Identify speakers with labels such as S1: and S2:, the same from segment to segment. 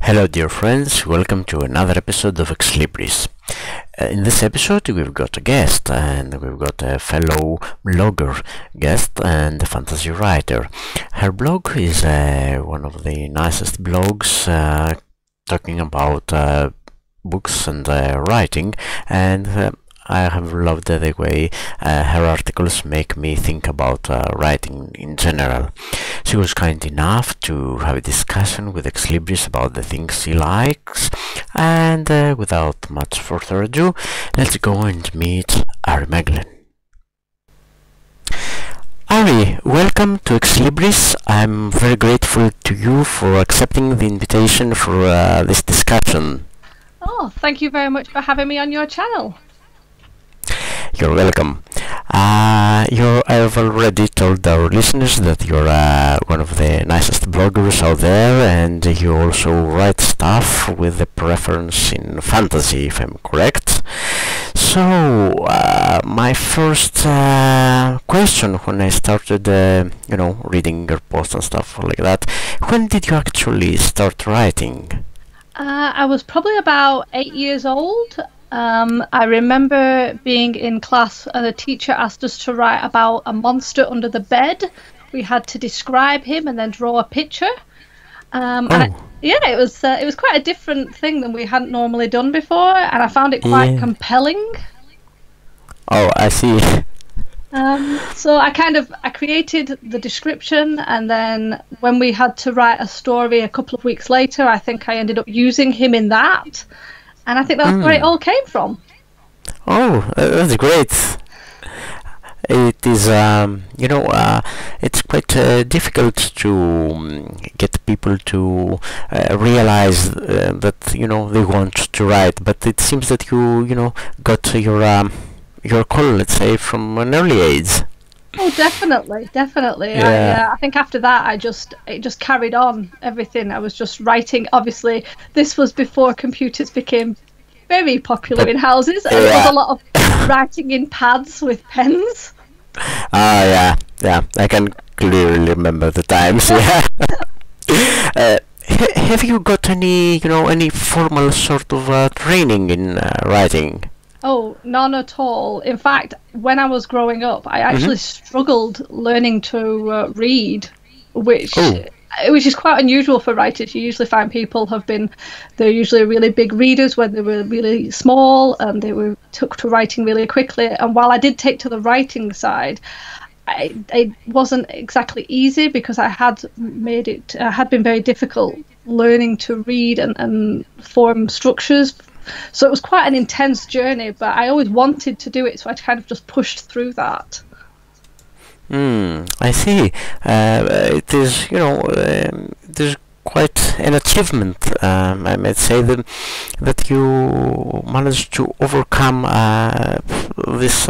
S1: Hello dear friends, welcome to another episode of Ex Libris. In this episode we've got a guest, and we've got a fellow blogger guest and a fantasy writer. Her blog is one of the nicest blogs talking about books and writing, and I have loved the way her articles make me think about writing in general. She was kind enough to have a discussion with Ex Libris about the things she likes, and without much further ado, let's go and meet Ari Meghlen. Ari, welcome to Ex Libris. I'm very grateful to you for accepting the invitation for this discussion.
S2: Oh, thank you very much for having me on your channel.
S1: You're welcome. I've already told our listeners that you're one of the nicest bloggers out there, and you also write stuff with a preference in fantasy, if I'm correct. So, my first question when I started, reading your posts and stuff like that, when did you actually start writing?
S2: I was probably about 8 years old. I remember being in class and a teacher asked us to write about a monster under the bed. We had to describe him and then draw a picture. It was quite a different thing than we hadn't normally done before, and I found it quite compelling.
S1: Oh, I see.
S2: So I created the description, and then when we had to write a story a couple of weeks later, I think I ended up using him in that. And I think that's where it all came from.
S1: Oh, that's great. It is, it's quite difficult to get people to realize that, they want to write. But it seems that you got your call, let's say, from an early age.
S2: Oh, definitely.
S1: Yeah.
S2: I think after that, it just carried on everything. I was just writing. Obviously, this was before computers became very popular in houses, and there was a lot of writing in pads with pens.
S1: Yeah. I can clearly remember the times. Yeah. Have you got any formal sort of training in writing?
S2: Oh, none at all. In fact, when I was growing up, I actually struggled learning to read, which is quite unusual for writers. You usually find people they're usually really big readers when they were really small, and they took to writing really quickly. And while I did take to the writing side, it wasn't exactly easy, because I had been very difficult learning to read and form structures. So it was quite an intense journey, but I always wanted to do it, so I kind of just pushed through that.
S1: I see. It is quite an achievement. I might say that you managed to overcome this,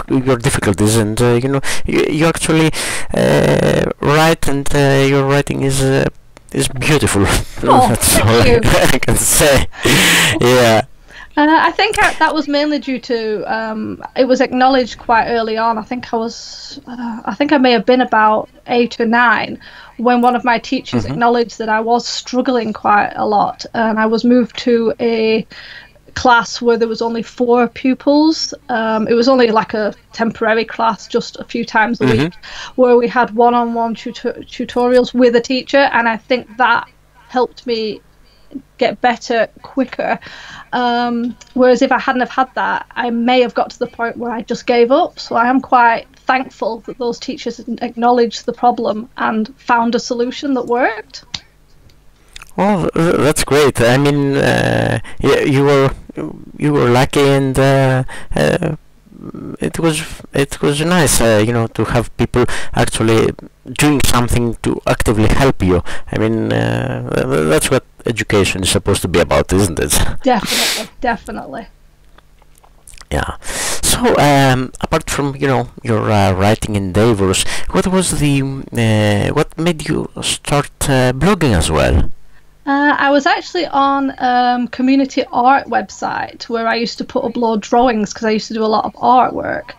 S1: your difficulties, and you actually write, and your writing is beautiful.
S2: Oh,
S1: That's
S2: thank
S1: all
S2: you.
S1: I can say. Yeah.
S2: I think that was mainly due to it was acknowledged quite early on. I think I may have been about 8 or 9 when one of my teachers acknowledged that I was struggling quite a lot, and I was moved to a class where there was only 4 pupils. It was only like a temporary class, just a few times a week, where we had one-on-one tutorials with a teacher, and I think that helped me get better quicker. Whereas if I hadn't have had that, I may have got to the point where I just gave up. So I am quite thankful that those teachers acknowledged the problem and found a solution that worked.
S1: Well, that's great. I mean, you were lucky, and it was nice, to have people actually doing something to actively help you. I mean, that's what education is supposed to be about, isn't it?
S2: Definitely.
S1: Yeah. So, apart from your writing endeavors, what made you start blogging as well?
S2: I was actually on community art website where I used to put upload drawings because I used to do a lot of artwork.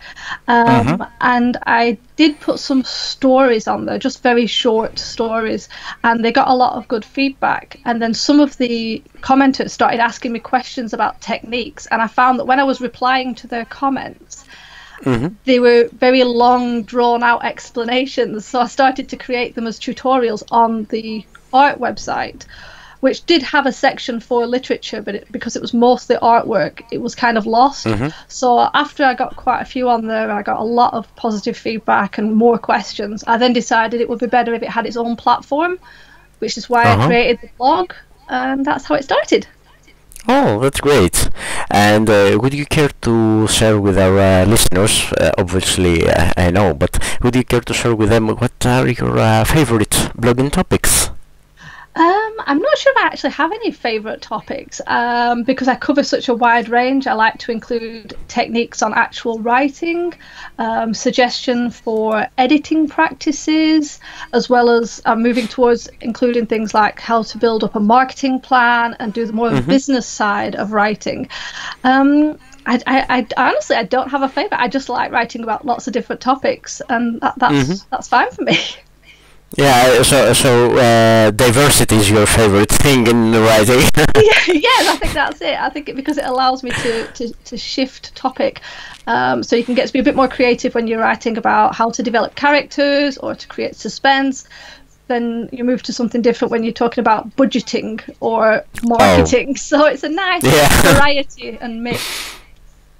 S2: And I did put some stories on there, just very short stories, and they got a lot of good feedback. And then some of the commenters started asking me questions about techniques, and I found that when I was replying to their comments, they were very long, drawn-out explanations. So I started to create them as tutorials on the art website, which did have a section for literature, but because it was mostly artwork, it was kind of lost. So after I got quite a few on there, I got a lot of positive feedback and more questions. I then decided it would be better if it had its own platform, which is why I created the blog, and that's how it started.
S1: Oh, that's great. And would you care to share with our listeners, obviously I know, but would you care to share with them what are your favorite blogging topics?
S2: I'm not sure if I actually have any favourite topics because I cover such a wide range. I like to include techniques on actual writing, suggestion for editing practices, as well as I'm moving towards including things like how to build up a marketing plan and do the more business side of writing. I honestly, I don't have a favourite. I just like writing about lots of different topics, and that's fine for me.
S1: Yeah, so diversity is your favorite thing in writing.
S2: Yes, I think that's it. I think because it allows me to shift topic, so you can get to be a bit more creative when you're writing about how to develop characters or to create suspense. Then you move to something different when you're talking about budgeting or marketing. So it's a nice variety and mix.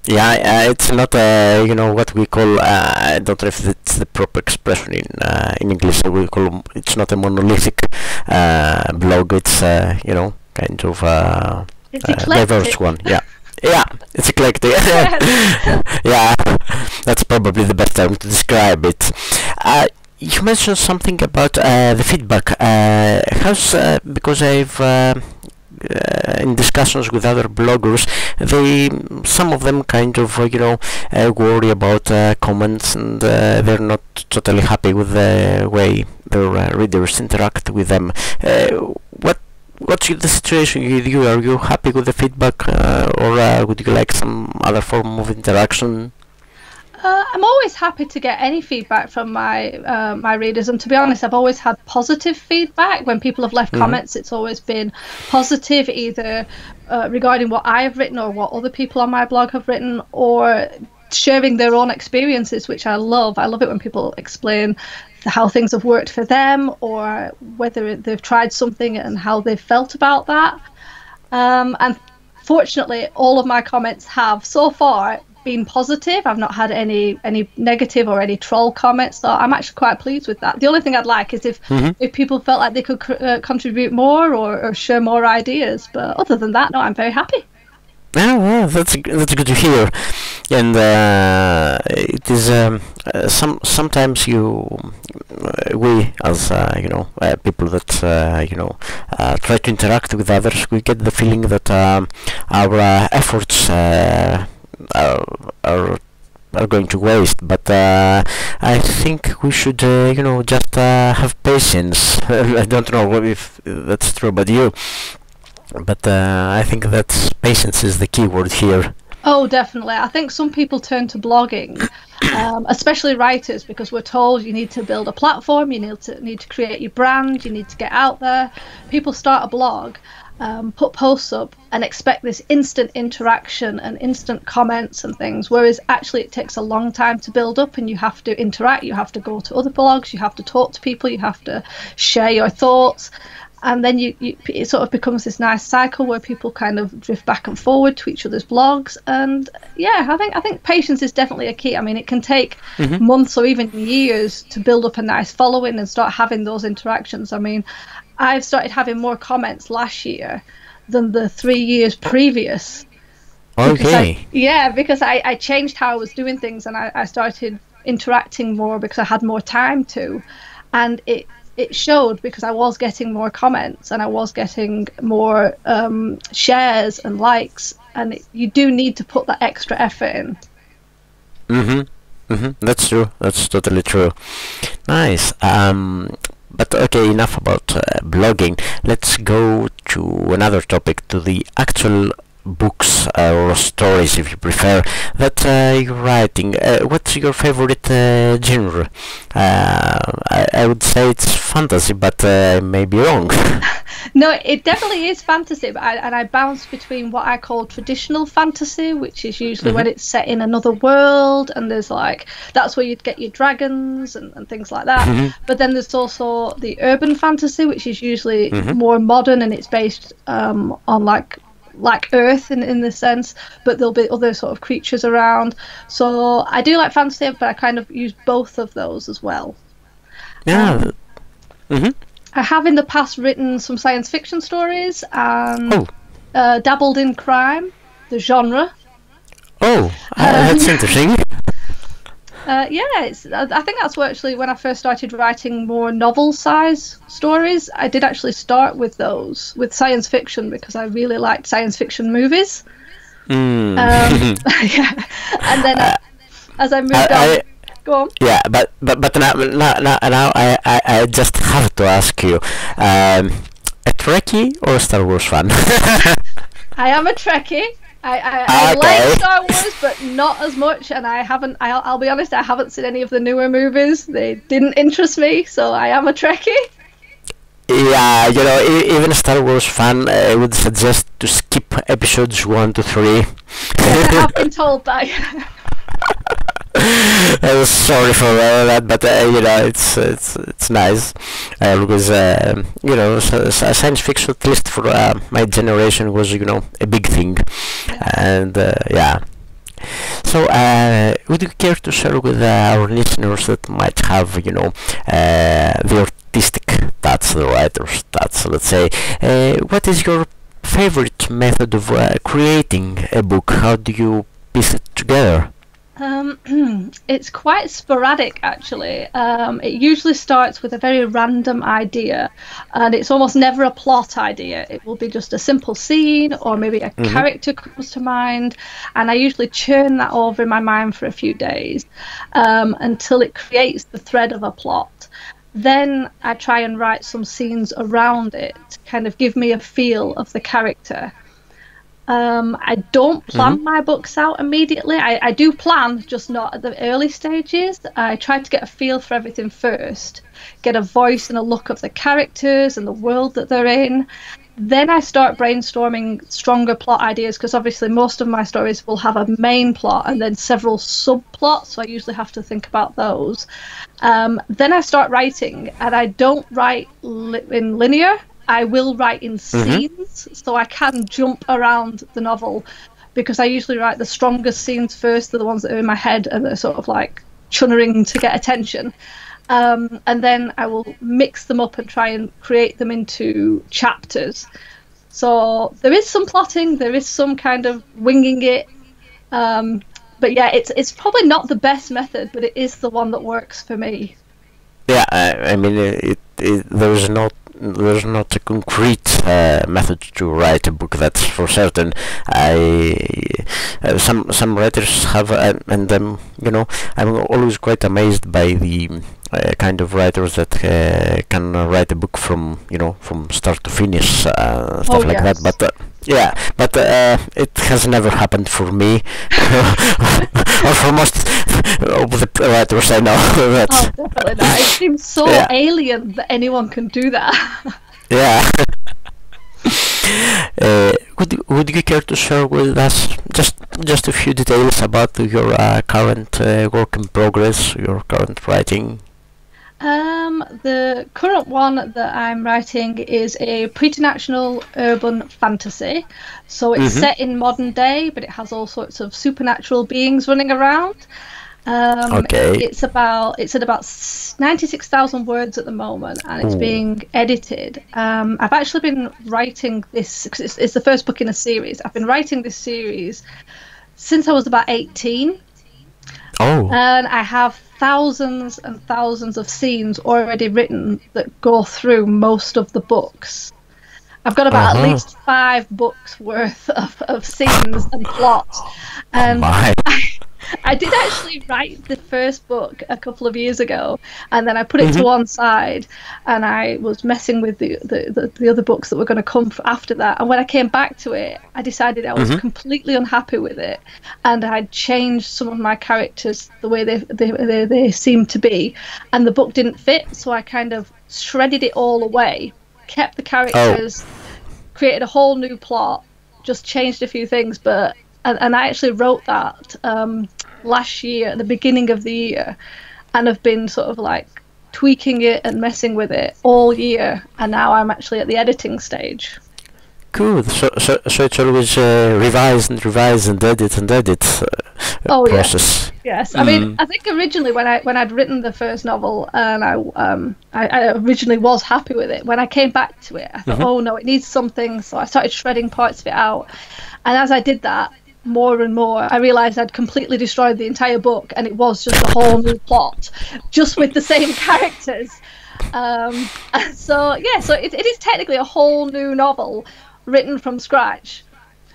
S1: Yeah, it's not what we call I don't know if it's the proper expression in English. We call it's not a monolithic blog. It's kind of diverse one. Yeah, it's eclectic. Yeah, that's probably the best term to describe it. You mentioned something about the feedback. Because I've in discussions with other bloggers, some of them kind of worry about comments, and they're not totally happy with the way their readers interact with them. What's the situation with you? Are you happy with the feedback, or would you like some other form of interaction?
S2: I'm always happy to get any feedback from my readers, and to be honest, I've always had positive feedback. When people have left comments, it's always been positive, either regarding what I have written or what other people on my blog have written, or sharing their own experiences, which I love. I love it when people explain how things have worked for them, or whether they've tried something and how they've felt about that. And fortunately, all of my comments have so far been positive. I've not had any negative or any troll comments, so I'm actually quite pleased with that. The only thing I'd like is if people felt like they could contribute more or share more ideas, but other than that, no, I'm very happy.
S1: Oh, well, that's good to hear. And it is sometimes we as people that try to interact with others, we get the feeling that our efforts are going to waste, but I think we should just have patience. I don't know if that's true about you, but I think that patience is the key word here.
S2: Oh, definitely. I think some people turn to blogging, especially writers, because we're told you need to build a platform, you need to create your brand, you need to get out there. People start a blog, put posts up and expect this instant interaction and instant comments and things, whereas actually it takes a long time to build up, and you have to interact, you have to go to other blogs, you have to talk to people, you have to share your thoughts, and then it sort of becomes this nice cycle where people kind of drift back and forward to each other's blogs. And yeah, I think patience is definitely a key. I mean, it can take months or even years to build up a nice following and start having those interactions. I mean, I've started having more comments last year than the 3 years previous.
S1: Okay.
S2: Because I changed how I was doing things, and I started interacting more because I had more time to, and it showed because I was getting more comments and I was getting more shares and likes, and you do need to put that extra effort in.
S1: That's true. That's totally true. Nice. But okay, enough about blogging. Let's go to another topic, to the actual books or stories, if you prefer, that you're writing. What's your favorite genre? I would say it's fantasy, but I may be wrong.
S2: No, it definitely is fantasy, but I bounce between what I call traditional fantasy, which is usually when it's set in another world, and there's like, that's where you'd get your dragons and things like that. But then there's also the urban fantasy, which is usually more modern, and it's based on like Earth in this sense, but there'll be other sort of creatures around. So I do like fantasy, but I kind of use both of those as well.
S1: Yeah.
S2: I have in the past written some science fiction stories and dabbled in crime, the genre.
S1: That's interesting.
S2: I think that's what actually, when I first started writing more novel-size stories, I did actually start with those, with science fiction, because I really liked science fiction movies. Yeah, and then as I moved on. Go on.
S1: Yeah, but now I just have to ask you, a Trekkie or a Star Wars fan?
S2: I am a Trekkie. I like Star Wars, but not as much, and I'll be honest, I haven't seen any of the newer movies. They didn't interest me, so I am a Trekkie.
S1: Yeah, even a Star Wars fan, I would suggest to skip episodes 1 to 3.
S2: Yes, I have been told that.
S1: I was sorry for that, but it's nice because science fiction, at least for my generation, was a big thing, and yeah. So, would you care to share with our listeners that might have the artistic touch, the writer's touch, let's say, what is your favorite method of creating a book? How do you piece it together?
S2: It's quite sporadic, actually. It usually starts with a very random idea, and it's almost never a plot idea. It will be just a simple scene, or maybe a character comes to mind, and I usually churn that over in my mind for a few days until it creates the thread of a plot. Then I try and write some scenes around it, kind of give me a feel of the character. I don't plan my books out immediately. I do plan, just not at the early stages. I try to get a feel for everything first, get a voice and a look of the characters and the world that they're in. Then I start brainstorming stronger plot ideas, because obviously most of my stories will have a main plot and then several subplots, so I usually have to think about those. Then I start writing, and I don't write in linear. I will write in scenes, so I can jump around the novel, because I usually write the strongest scenes first. They're the ones that are in my head, and they're sort of like chunnering to get attention. And then I will mix them up and try and create them into chapters. So there is some plotting, there is some kind of winging it. But yeah, it's probably not the best method, but it is the one that works for me.
S1: Yeah, I mean, there's not a concrete method to write a book, that's for certain. Some writers have, and I'm always quite amazed by the kind of writers that can write a book from start to finish, stuff like that. But but it has never happened for me, or for most of the writers I know.
S2: Definitely not. It seems so alien that anyone can do that.
S1: Yeah. Would you care to share with us just a few details about your current work in progress, your current writing?
S2: The current one that I'm writing is a preternatural urban fantasy. So it's set in modern day, but it has all sorts of supernatural beings running around. It's at about 96,000 words at the moment, and it's being edited. I've actually been writing this, because it's the first book in a series. I've been writing this series since I was about 18. And I have thousands and thousands of scenes already written that go through most of the books. I've got about at least 5 books worth of scenes and plots. And I did actually write the first book a couple of years ago, and then I put it to one side, and I was messing with the other books that were going to come after that. And when I came back to it, I decided I was completely unhappy with it, and I'd changed some of my characters the way they seemed to be, and the book didn't fit, so I kind of shredded it all away, kept the characters, created a whole new plot, just changed a few things, but and I actually wrote that last year at the beginning of the year, and have been sort of like tweaking it and messing with it all year, and now I'm actually at the editing stage.
S3: Cool. So it's always revise and edit process.
S2: Yes. I mean, I think originally when I'd written the first novel, and I originally was happy with it. When I came back to it, I thought, oh no, it needs something. So I started shredding parts of it out, and as I did that more and more, I realized I'd completely destroyed the entire book, and it was just a whole new plot, just with the same characters. So it is technically a whole new novel written from scratch,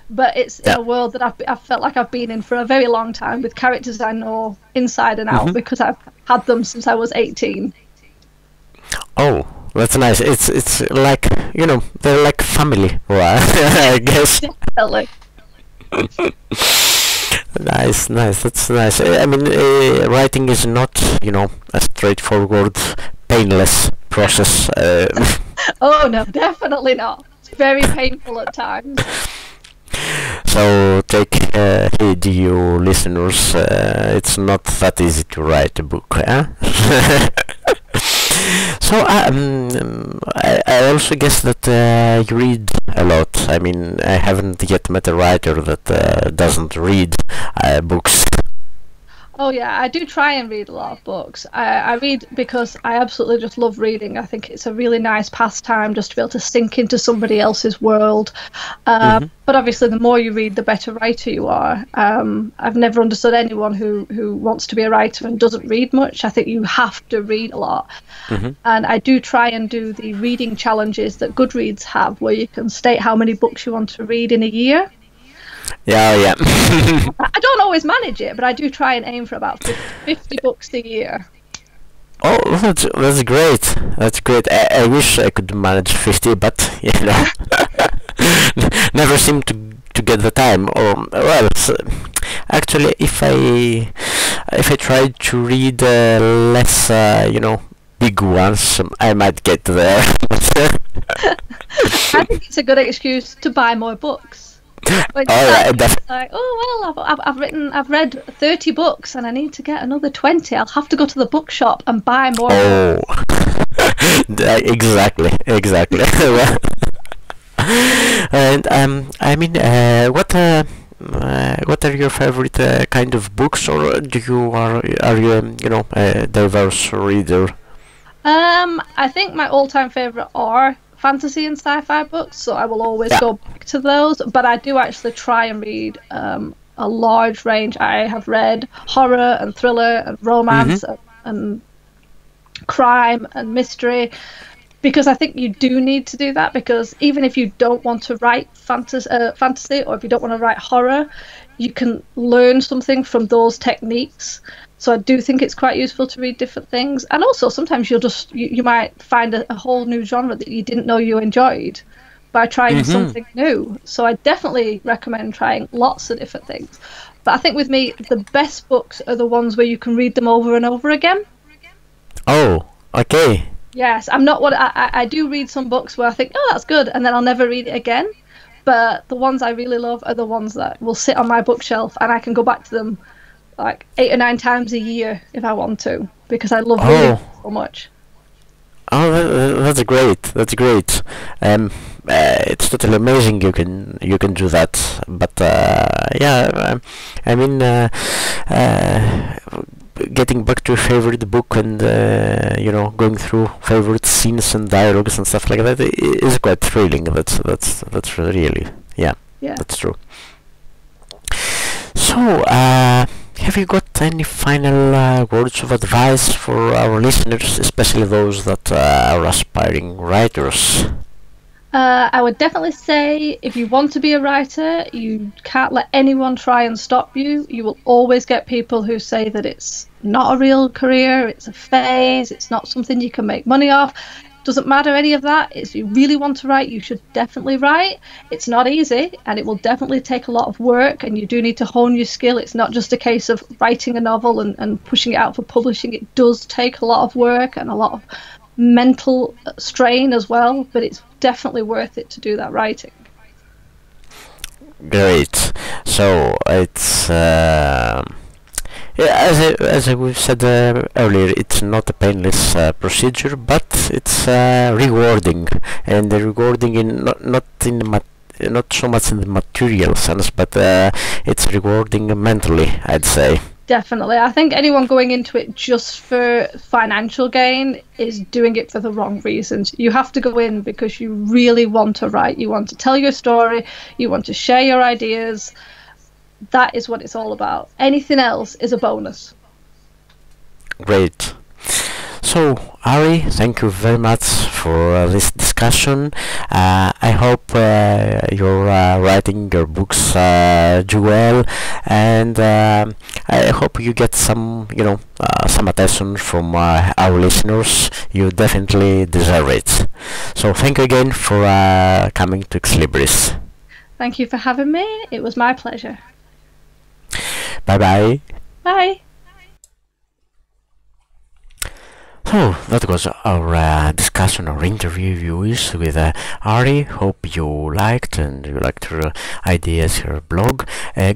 S2: but it's in a world that I've felt like I've been in for a very long time, with characters I know inside and out because I've had them since I was 18.
S3: Oh, that's nice. It's like, you know, they're like family, right? I guess.
S2: Definitely.
S3: Nice. That's nice. I mean, writing is not, you know, a straightforward, painless process.
S2: Oh no, definitely not. It's very painful at times.
S3: So take heed, you listeners. It's not that easy to write a book, huh? So I also guess that you read a lot. I mean, I haven't yet met a writer that doesn't read books.
S2: Oh yeah, I do try and read a lot of books. I read because I absolutely just love reading. I think it's a really nice pastime just to be able to sink into somebody else's world. But obviously the more you read, the better writer you are. I've never understood anyone who wants to be a writer and doesn't read much. I think you have to read a lot. And I do try and do the reading challenges that Goodreads have, where you can state how many books you want to read in a year.
S3: Yeah.
S2: I don't always manage it, but I do try and aim for about 50 books a year.
S3: Oh, that's great. That's great. I wish I could manage 50, but you know, never seem to get the time. Or well, actually, if I tried to read less, you know, big ones, I might get there.
S2: I think it's a good excuse to buy more books. Like, oh well, I've read 30 books and I need to get another 20. I'll have to go to the bookshop and buy more.
S3: Oh, exactly. And I mean, what are your favorite kind of books, or are you you know, a diverse reader?
S2: I think my all-time favorite are fantasy and sci-fi books, so I will always go back to those, but I do actually try and read a large range. I have read horror and thriller and romance and crime and mystery, because I think you do need to do that, because even if you don't want to write fantasy, or if you don't want to write horror, you can learn something from those techniques. So I do think it's quite useful to read different things, and also sometimes you might find a whole new genre that you didn't know you enjoyed by trying something new. So I definitely recommend trying lots of different things. But I think with me, the best books are the ones where you can read them over and over again.
S3: Oh, okay.
S2: Yes, I'm not I do read some books where I think, oh, that's good, and then I'll never read it again. But the ones I really love are the ones that will sit on my bookshelf and I can go back to them like 8 or 9 times a year if I want to, because I love reading so much.
S3: Oh, that's great. That's great. It's totally amazing you can do that. But yeah, I mean, getting back to a favorite book and you know, going through favorite scenes and dialogues and stuff like that is quite thrilling. That's really that's true. So, have you got any final words of advice for our listeners, especially those that are aspiring writers?
S2: I would definitely say if you want to be a writer, you can't let anyone try and stop you. You will always get people who say that it's not a real career, it's a phase, it's not something you can make money off. Doesn't matter any of that. If you really want to write, you should definitely write. It's not easy, and it will definitely take a lot of work, and you do need to hone your skill. It's not just a case of writing a novel and pushing it out for publishing. It does take a lot of work and a lot of mental strain as well, but it's definitely worth it to do that writing.
S3: Great. So it's yeah, as we've said earlier, it's not a painless procedure, but it's rewarding, and rewarding in not so much in the material sense, but it's rewarding mentally, I'd say.
S2: Definitely. I think anyone going into it just for financial gain is doing it for the wrong reasons. You have to go in because you really want to write, you want to tell your story, you want to share your ideas. That is what it's all about. Anything else is a bonus.
S3: Great. So, Ari, thank you very much for this discussion. I hope you're writing your books do well, and I hope you get some, some attention from our listeners. You definitely deserve it. So, thank you again for coming to Ex Libris.
S2: Thank you for having me. It was my pleasure.
S3: Bye-bye.
S2: Bye.
S3: So that was our discussion or interview with Ari. Hope you liked her ideas, her blog.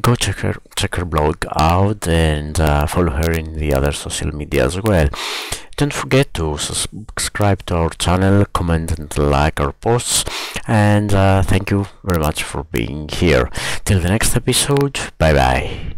S3: Go check her blog out and follow her in the other social media as well. Don't forget to subscribe to our channel, comment and like our posts, and thank you very much for being here. Till the next episode, bye bye.